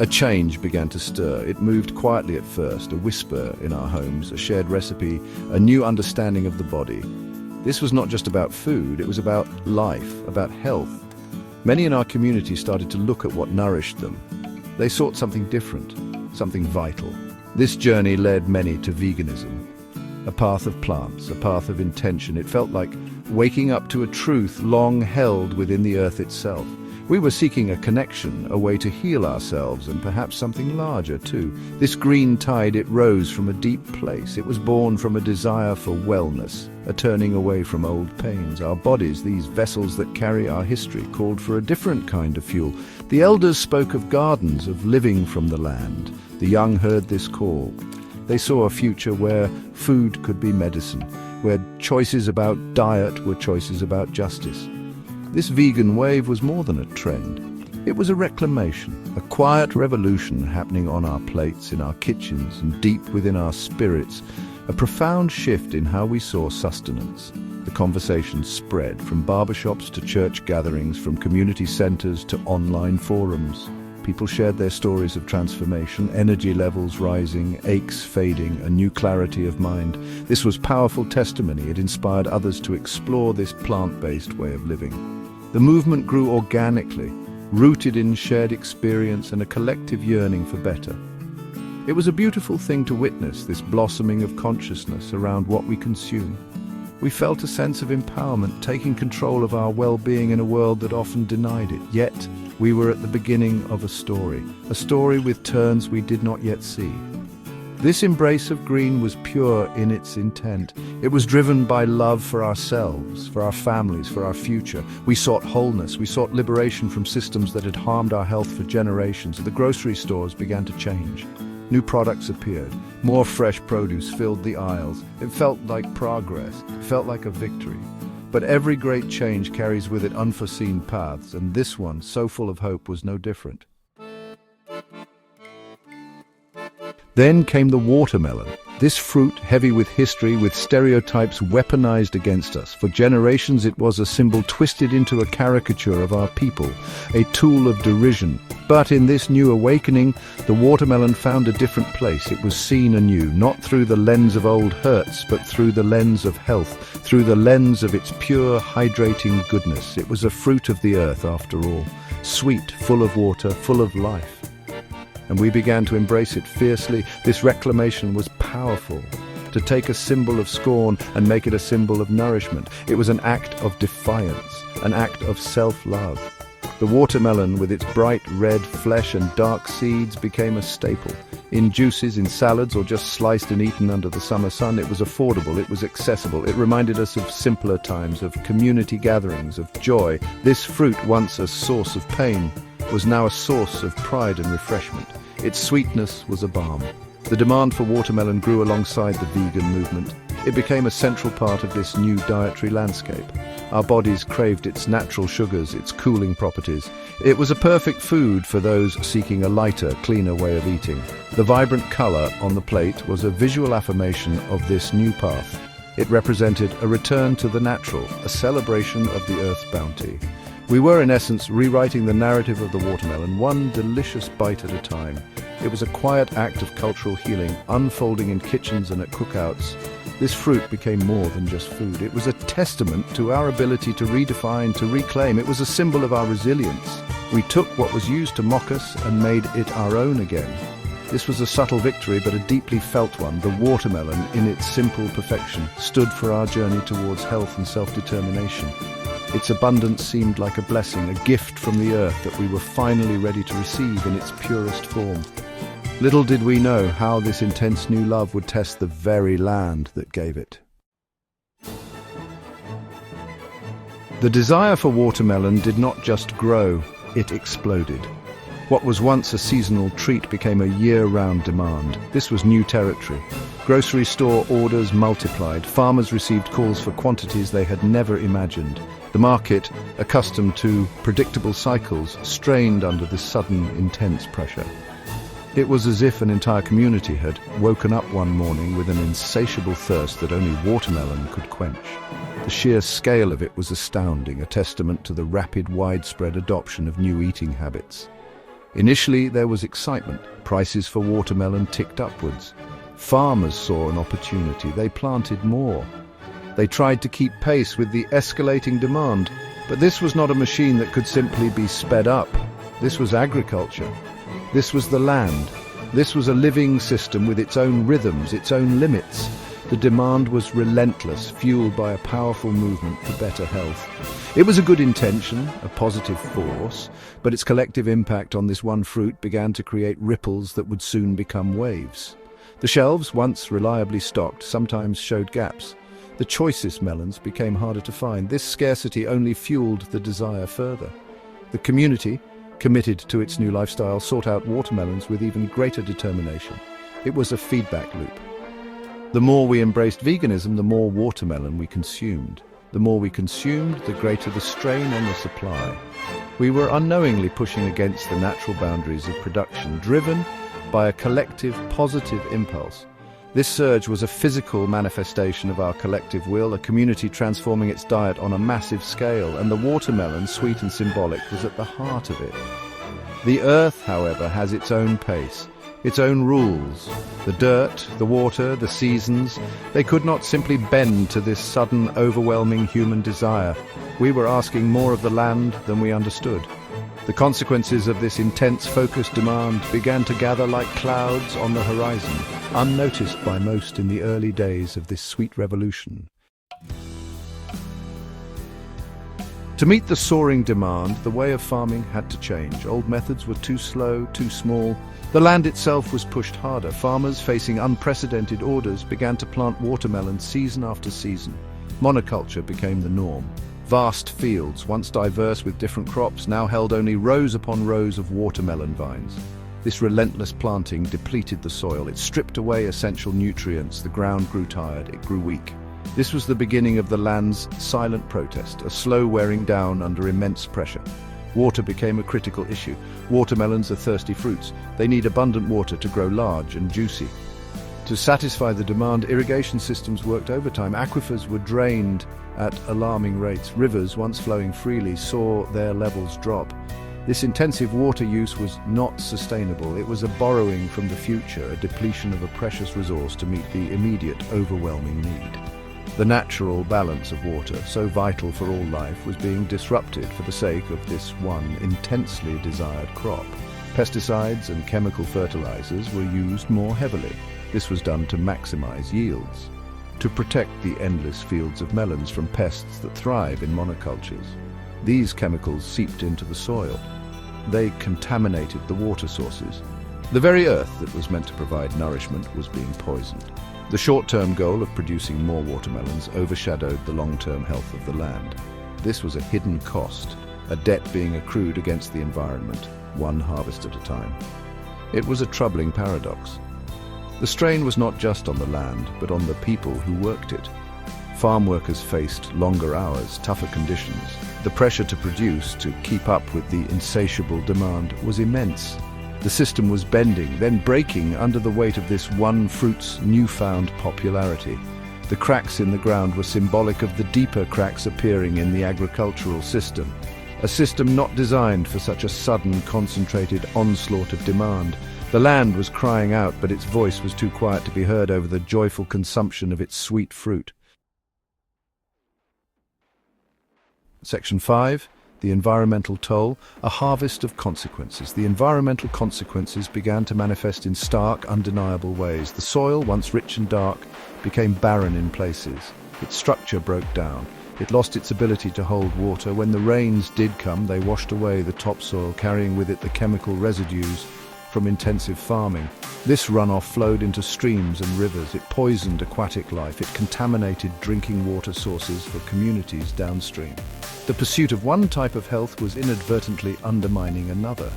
A change began to stir. It moved quietly at first, a whisper in our homes, a shared recipe, a new understanding of the body. This was not just about food, it was about life, about health. Many in our community started to look at what nourished them. They sought something different, something vital. This journey led many to veganism, a path of plants, a path of intention. It felt like waking up to a truth long held within the earth itself. We were seeking a connection, a way to heal ourselves, and perhaps something larger too. This green tide, it rose from a deep place. It was born from a desire for wellness, a turning away from old pains. Our bodies, these vessels that carry our history, called for a different kind of fuel. The elders spoke of gardens, of living from the land. The young heard this call. They saw a future where food could be medicine, where choices about diet were choices about justice. This vegan wave was more than a trend. It was a reclamation, a quiet revolution happening on our plates, in our kitchens, and deep within our spirits, a profound shift in how we saw sustenance. The conversation spread from barbershops to church gatherings, from community centers to online forums. People shared their stories of transformation, energy levels rising, aches fading, a new clarity of mind. This was powerful testimony. It inspired others to explore this plant-based way of living. The movement grew organically, rooted in shared experience and a collective yearning for better. It was a beautiful thing to witness, this blossoming of consciousness around what we consume. We felt a sense of empowerment, taking control of our well-being in a world that often denied it. Yet, we were at the beginning of a story with turns we did not yet see. This embrace of green was pure in its intent. It was driven by love for ourselves, for our families, for our future. We sought wholeness. We sought liberation from systems that had harmed our health for generations. The grocery stores began to change. New products appeared. More fresh produce filled the aisles. It felt like progress. It felt like a victory. But every great change carries with it unforeseen paths, and this one, so full of hope, was no different. Then came the watermelon. This fruit, heavy with history, with stereotypes weaponized against us. For generations it was a symbol twisted into a caricature of our people, a tool of derision. But in this new awakening, the watermelon found a different place. It was seen anew, not through the lens of old hurts, but through the lens of health, through the lens of its pure, hydrating goodness. It was a fruit of the earth, after all, sweet, full of water, full of life. And we began to embrace it fiercely. This reclamation was powerful. To take a symbol of scorn and make it a symbol of nourishment. It was an act of defiance, an act of self-love. The watermelon, with its bright red flesh and dark seeds, became a staple. In juices, in salads, or just sliced and eaten under the summer sun, it was affordable, it was accessible. It reminded us of simpler times, of community gatherings, of joy. This fruit, once a source of pain, was now a source of pride and refreshment. Its sweetness was a balm. The demand for watermelon grew alongside the vegan movement. It became a central part of this new dietary landscape. Our bodies craved its natural sugars, its cooling properties. It was a perfect food for those seeking a lighter, cleaner way of eating. The vibrant color on the plate was a visual affirmation of this new path. It represented a return to the natural, a celebration of the earth's bounty. We were, in essence, rewriting the narrative of the watermelon, one delicious bite at a time. It was a quiet act of cultural healing, unfolding in kitchens and at cookouts. This fruit became more than just food. It was a testament to our ability to redefine, to reclaim. It was a symbol of our resilience. We took what was used to mock us and made it our own again. This was a subtle victory, but a deeply felt one. The watermelon, in its simple perfection, stood for our journey towards health and self-determination. Its abundance seemed like a blessing, a gift from the earth that we were finally ready to receive in its purest form. Little did we know how this intense new love would test the very land that gave it. The desire for watermelon did not just grow, it exploded. What was once a seasonal treat became a year-round demand. This was new territory. Grocery store orders multiplied. Farmers received calls for quantities they had never imagined. The market, accustomed to predictable cycles, strained under this sudden, intense pressure. It was as if an entire community had woken up one morning with an insatiable thirst that only watermelon could quench. The sheer scale of it was astounding, a testament to the rapid, widespread adoption of new eating habits. Initially, there was excitement. Prices for watermelon ticked upwards. Farmers saw an opportunity. They planted more. They tried to keep pace with the escalating demand. But this was not a machine that could simply be sped up. This was agriculture. This was the land. This was a living system with its own rhythms, its own limits. The demand was relentless, fueled by a powerful movement for better health. It was a good intention, a positive force, but its collective impact on this one fruit began to create ripples that would soon become waves. The shelves, once reliably stocked, sometimes showed gaps. The choicest melons became harder to find. This scarcity only fueled the desire further. The community, committed to its new lifestyle, sought out watermelons with even greater determination. It was a feedback loop. The more we embraced veganism, the more watermelon we consumed. The more we consumed, the greater the strain on the supply. We were unknowingly pushing against the natural boundaries of production, driven by a collective positive impulse. This surge was a physical manifestation of our collective will, a community transforming its diet on a massive scale, and the watermelon, sweet and symbolic, was at the heart of it. The earth, however, has its own pace, its own rules. The dirt, the water, the seasons, they could not simply bend to this sudden, overwhelming human desire. We were asking more of the land than we understood. The consequences of this intense, focused demand began to gather like clouds on the horizon, unnoticed by most in the early days of this sweet revolution. To meet the soaring demand, the way of farming had to change. Old methods were too slow, too small. The land itself was pushed harder. Farmers, facing unprecedented orders, began to plant watermelons season after season. Monoculture became the norm. Vast fields, once diverse with different crops, now held only rows upon rows of watermelon vines. This relentless planting depleted the soil. It stripped away essential nutrients. The ground grew tired. It grew weak. This was the beginning of the land's silent protest, a slow wearing down under immense pressure. Water became a critical issue. Watermelons are thirsty fruits. They need abundant water to grow large and juicy. To satisfy the demand, irrigation systems worked overtime. Aquifers were drained at alarming rates. Rivers, once flowing freely, saw their levels drop. This intensive water use was not sustainable. It was a borrowing from the future, a depletion of a precious resource to meet the immediate, overwhelming need. The natural balance of water, so vital for all life, was being disrupted for the sake of this one intensely desired crop. Pesticides and chemical fertilizers were used more heavily. This was done to maximize yields, to protect the endless fields of melons from pests that thrive in monocultures. These chemicals seeped into the soil. They contaminated the water sources. The very earth that was meant to provide nourishment was being poisoned. The short-term goal of producing more watermelons overshadowed the long-term health of the land. This was a hidden cost, a debt being accrued against the environment, one harvest at a time. It was a troubling paradox. The strain was not just on the land, but on the people who worked it. Farm workers faced longer hours, tougher conditions. The pressure to produce, to keep up with the insatiable demand, was immense. The system was bending, then breaking under the weight of this one fruit's newfound popularity. The cracks in the ground were symbolic of the deeper cracks appearing in the agricultural system. A system not designed for such a sudden, concentrated onslaught of demand. The land was crying out, but its voice was too quiet to be heard over the joyful consumption of its sweet fruit. Section 5. The environmental toll, a harvest of consequences. The environmental consequences began to manifest in stark, undeniable ways. The soil, once rich and dark, became barren in places. Its structure broke down. It lost its ability to hold water. When the rains did come, they washed away the topsoil, carrying with it the chemical residues from intensive farming. This runoff flowed into streams and rivers. It poisoned aquatic life. It contaminated drinking water sources for communities downstream. The pursuit of one type of health was inadvertently undermining another.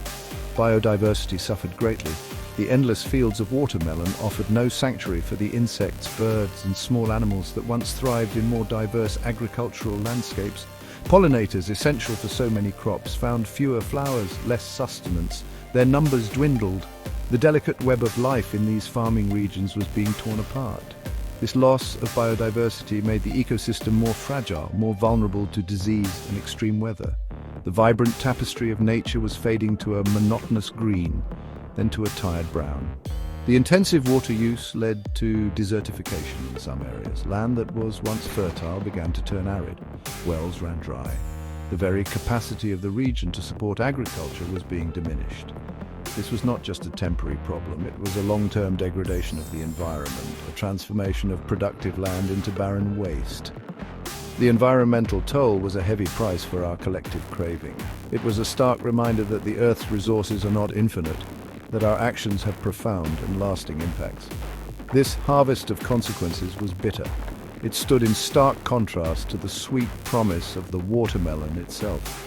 Biodiversity suffered greatly. The endless fields of watermelon offered no sanctuary for the insects, birds, and small animals that once thrived in more diverse agricultural landscapes. Pollinators, essential for so many crops, found fewer flowers, less sustenance. Their numbers dwindled. The delicate web of life in these farming regions was being torn apart. This loss of biodiversity made the ecosystem more fragile, more vulnerable to disease and extreme weather. The vibrant tapestry of nature was fading to a monotonous green, then to a tired brown. The intensive water use led to desertification in some areas. Land that was once fertile began to turn arid. Wells ran dry. The very capacity of the region to support agriculture was being diminished. This was not just a temporary problem, it was a long-term degradation of the environment, a transformation of productive land into barren waste. The environmental toll was a heavy price for our collective craving. It was a stark reminder that the Earth's resources are not infinite, that our actions have profound and lasting impacts. This harvest of consequences was bitter. It stood in stark contrast to the sweet promise of the watermelon itself.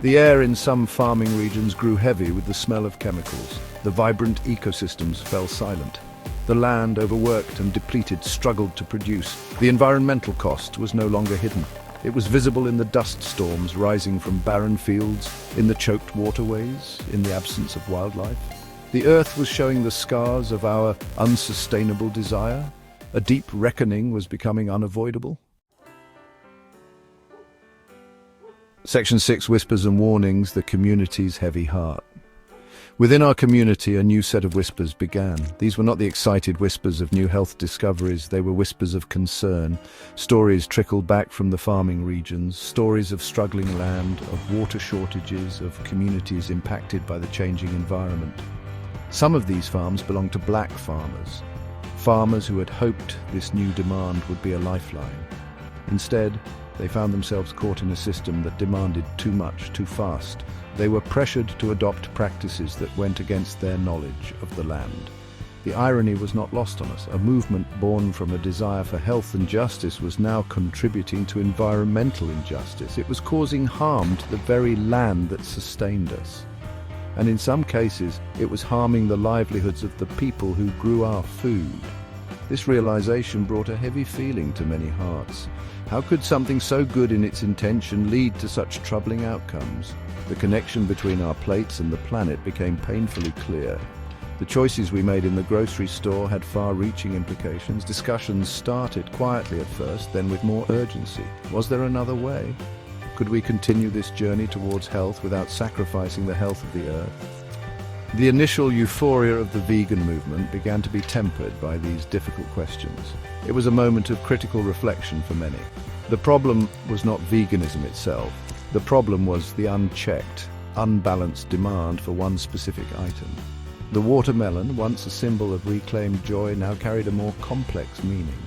The air in some farming regions grew heavy with the smell of chemicals. The vibrant ecosystems fell silent. The land, overworked and depleted, struggled to produce. The environmental cost was no longer hidden. It was visible in the dust storms rising from barren fields, in the choked waterways, in the absence of wildlife. The earth was showing the scars of our unsustainable desire. A deep reckoning was becoming unavoidable. Section 6, Whispers and Warnings, the community's heavy heart. Within our community, a new set of whispers began. These were not the excited whispers of new health discoveries, they were whispers of concern. Stories trickled back from the farming regions, stories of struggling land, of water shortages, of communities impacted by the changing environment. Some of these farms belonged to black farmers, farmers who had hoped this new demand would be a lifeline. Instead, they found themselves caught in a system that demanded too much, too fast. They were pressured to adopt practices that went against their knowledge of the land. The irony was not lost on us. A movement born from a desire for health and justice was now contributing to environmental injustice. It was causing harm to the very land that sustained us. And in some cases, it was harming the livelihoods of the people who grew our food. This realization brought a heavy feeling to many hearts. How could something so good in its intention lead to such troubling outcomes? The connection between our plates and the planet became painfully clear. The choices we made in the grocery store had far-reaching implications. Discussions started quietly at first, then with more urgency. Was there another way? Could we continue this journey towards health without sacrificing the health of the earth? The initial euphoria of the vegan movement began to be tempered by these difficult questions. It was a moment of critical reflection for many. The problem was not veganism itself. The problem was the unchecked, unbalanced demand for one specific item. The watermelon, once a symbol of reclaimed joy, now carried a more complex meaning.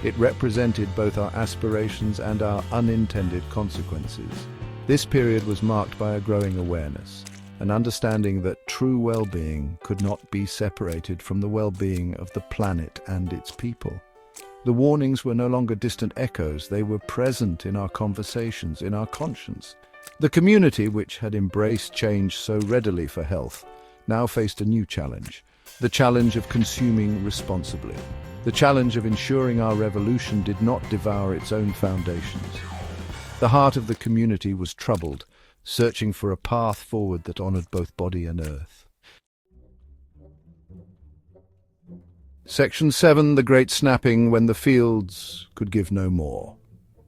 It represented both our aspirations and our unintended consequences. This period was marked by a growing awareness, an understanding that true well-being could not be separated from the well-being of the planet and its people. The warnings were no longer distant echoes, they were present in our conversations, in our conscience. The community, which had embraced change so readily for health, now faced a new challenge, the challenge of consuming responsibly, the challenge of ensuring our revolution did not devour its own foundations. The heart of the community was troubled, searching for a path forward that honored both body and earth. Section 7, the great snapping when the fields could give no more.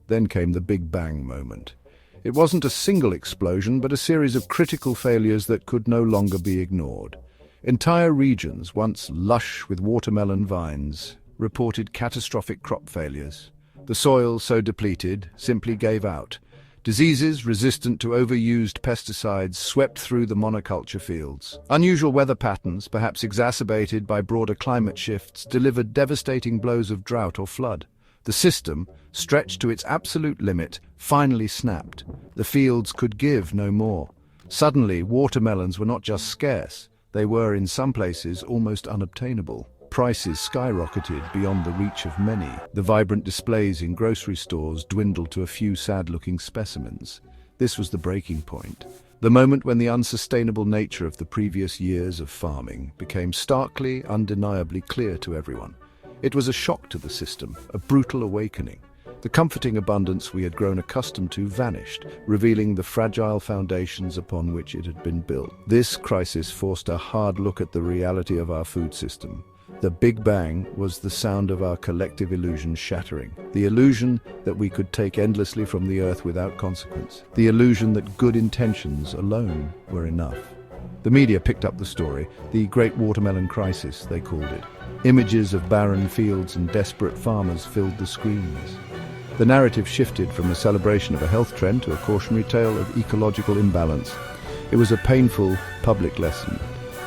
Then came the Big Bang moment. It wasn't a single explosion, but a series of critical failures that could no longer be ignored. Entire regions, once lush with watermelon vines, reported catastrophic crop failures. The soil, so depleted, simply gave out. Diseases resistant to overused pesticides swept through the monoculture fields. Unusual weather patterns, perhaps exacerbated by broader climate shifts, delivered devastating blows of drought or flood. The system, stretched to its absolute limit, finally snapped. The fields could give no more. Suddenly, watermelons were not just scarce, they were, in some places, almost unobtainable. Prices skyrocketed beyond the reach of many. The vibrant displays in grocery stores dwindled to a few sad-looking specimens. This was the breaking point. The moment when the unsustainable nature of the previous years of farming became starkly, undeniably clear to everyone. It was a shock to the system, a brutal awakening. The comforting abundance we had grown accustomed to vanished, revealing the fragile foundations upon which it had been built. This crisis forced a hard look at the reality of our food system. The Big Bang was the sound of our collective illusion shattering. The illusion that we could take endlessly from the earth without consequence. The illusion that good intentions alone were enough. The media picked up the story, the Great Watermelon Crisis, they called it. Images of barren fields and desperate farmers filled the screens. The narrative shifted from a celebration of a health trend to a cautionary tale of ecological imbalance. It was a painful public lesson.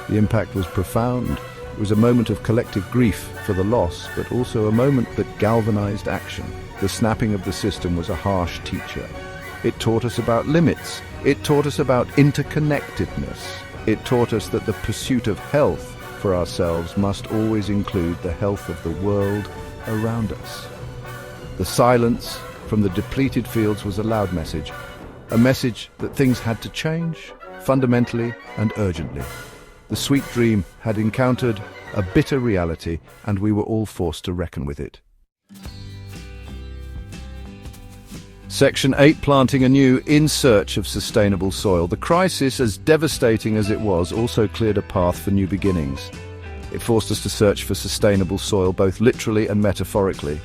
The impact was profound. It was a moment of collective grief for the loss, but also a moment that galvanized action. The snapping of the system was a harsh teacher. It taught us about limits. It taught us about interconnectedness. It taught us that the pursuit of health for ourselves must always include the health of the world around us. The silence from the depleted fields was a loud message, a message that things had to change, fundamentally and urgently. The sweet dream had encountered a bitter reality, and we were all forced to reckon with it. Section 8, planting anew in search of sustainable soil. The crisis, as devastating as it was, also cleared a path for new beginnings. It forced us to search for sustainable soil, both literally and metaphorically.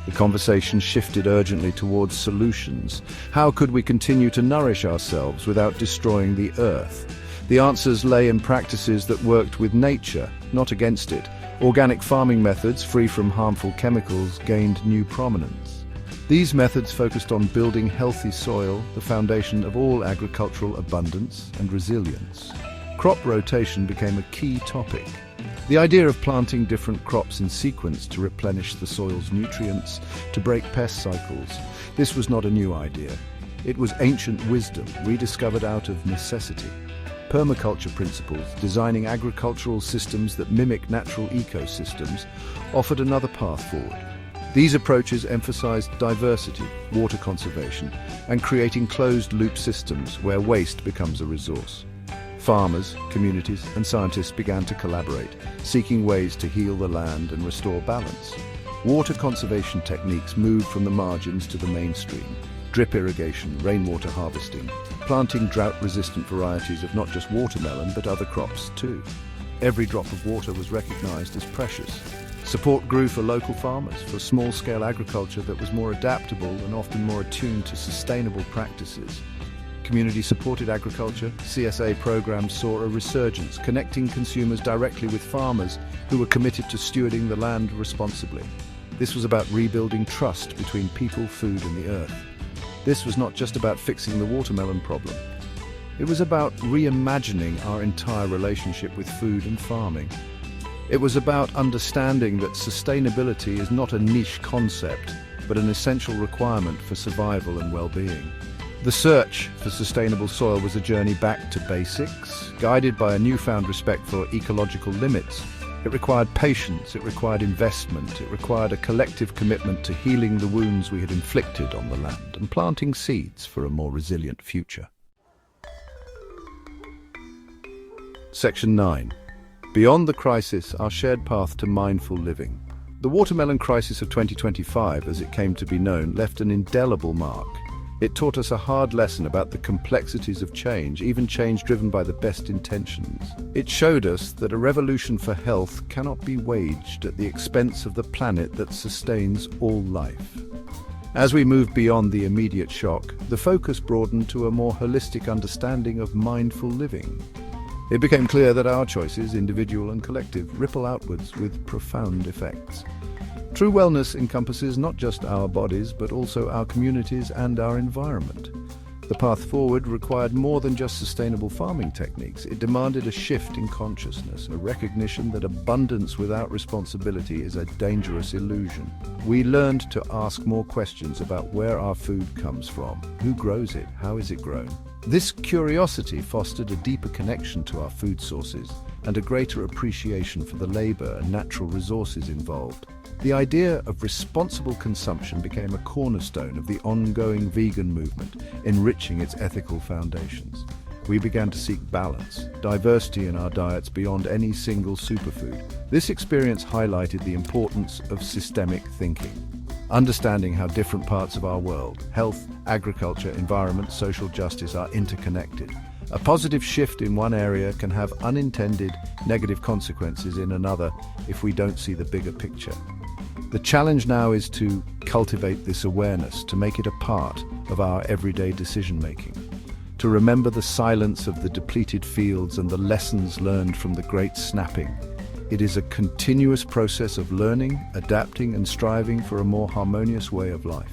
The conversation shifted urgently towards solutions. How could we continue to nourish ourselves without destroying the earth? The answers lay in practices that worked with nature, not against it. Organic farming methods, free from harmful chemicals, gained new prominence. These methods focused on building healthy soil, the foundation of all agricultural abundance and resilience. Crop rotation became a key topic. The idea of planting different crops in sequence to replenish the soil's nutrients, to break pest cycles. This was not a new idea. It was ancient wisdom, rediscovered out of necessity. Permaculture principles, designing agricultural systems that mimic natural ecosystems, offered another path forward. These approaches emphasized diversity, water conservation, and creating closed-loop systems where waste becomes a resource. Farmers, communities, and scientists began to collaborate, seeking ways to heal the land and restore balance. Water conservation techniques moved from the margins to the mainstream. Drip irrigation, rainwater harvesting, planting drought-resistant varieties of not just watermelon but other crops too. Every drop of water was recognized as precious. Support grew for local farmers, for small-scale agriculture that was more adaptable and often more attuned to sustainable practices. Community-supported agriculture, CSA programs saw a resurgence, connecting consumers directly with farmers who were committed to stewarding the land responsibly. This was about rebuilding trust between people, food, and the earth. This was not just about fixing the watermelon problem. It was about reimagining our entire relationship with food and farming. It was about understanding that sustainability is not a niche concept, but an essential requirement for survival and well-being. The search for sustainable soil was a journey back to basics, guided by a newfound respect for ecological limits. It required patience, it required investment, it required a collective commitment to healing the wounds we had inflicted on the land and planting seeds for a more resilient future. Section 9. Beyond the crisis, our shared path to mindful living. The watermelon crisis of 2025, as it came to be known, left an indelible mark. It taught us a hard lesson about the complexities of change, even change driven by the best intentions. It showed us that a revolution for health cannot be waged at the expense of the planet that sustains all life. As we moved beyond the immediate shock, the focus broadened to a more holistic understanding of mindful living. It became clear that our choices, individual and collective, ripple outwards with profound effects. True wellness encompasses not just our bodies, but also our communities and our environment. The path forward required more than just sustainable farming techniques. It demanded a shift in consciousness, a recognition that abundance without responsibility is a dangerous illusion. We learned to ask more questions about where our food comes from, who grows it, how is it grown. This curiosity fostered a deeper connection to our food sources and a greater appreciation for the labor and natural resources involved. The idea of responsible consumption became a cornerstone of the ongoing vegan movement, enriching its ethical foundations. We began to seek balance, diversity in our diets beyond any single superfood. This experience highlighted the importance of systemic thinking. Understanding how different parts of our world, health, agriculture, environment, social justice are interconnected, A positive shift in one area can have unintended negative consequences in another if we don't see the bigger picture. The challenge now is to cultivate this awareness, to make it a part of our everyday decision-making, to remember the silence of the depleted fields and the lessons learned from the great snapping. It is a continuous process of learning, adapting, and striving for a more harmonious way of life.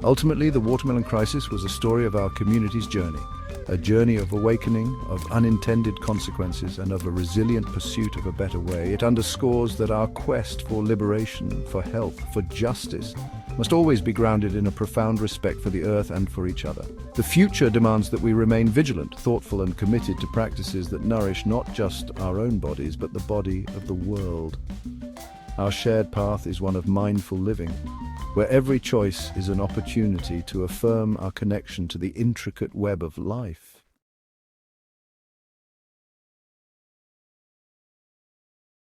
Ultimately, the watermelon crisis was a story of our community's journey, a journey of awakening, of unintended consequences, and of a resilient pursuit of a better way. It underscores that our quest for liberation, for health, for justice, must always be grounded in a profound respect for the earth and for each other. The future demands that we remain vigilant, thoughtful, and committed to practices that nourish not just our own bodies, but the body of the world. Our shared path is one of mindful living, where every choice is an opportunity to affirm our connection to the intricate web of life.